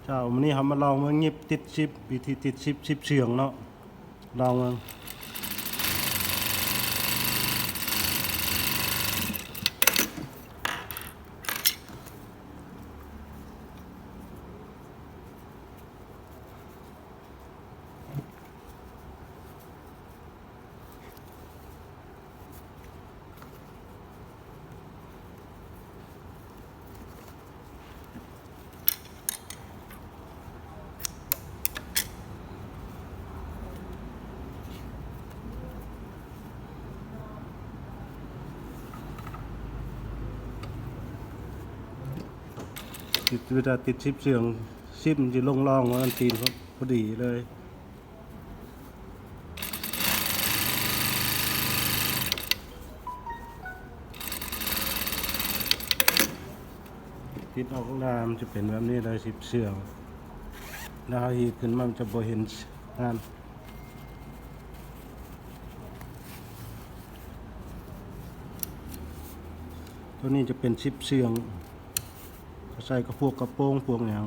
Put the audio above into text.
เจ้าวันนี้เขามาลองมาเงียบติดชิปวิธีติดชิปเฉียงเนาะลองมาติดเวลาติดชิปเฉียงชิปมันจะลงร่องว่ามันตีนเขาพอดีเลยติดออกข้างหน้ามันจะเป็นแบบนี้เลยชิปเฉียงแล้วหีบขึ้นมามันจะบ่เห็นงานตัวนี้จะเป็นชิปเฉียงใส่กับพวกกระโปรงพวกอย่าง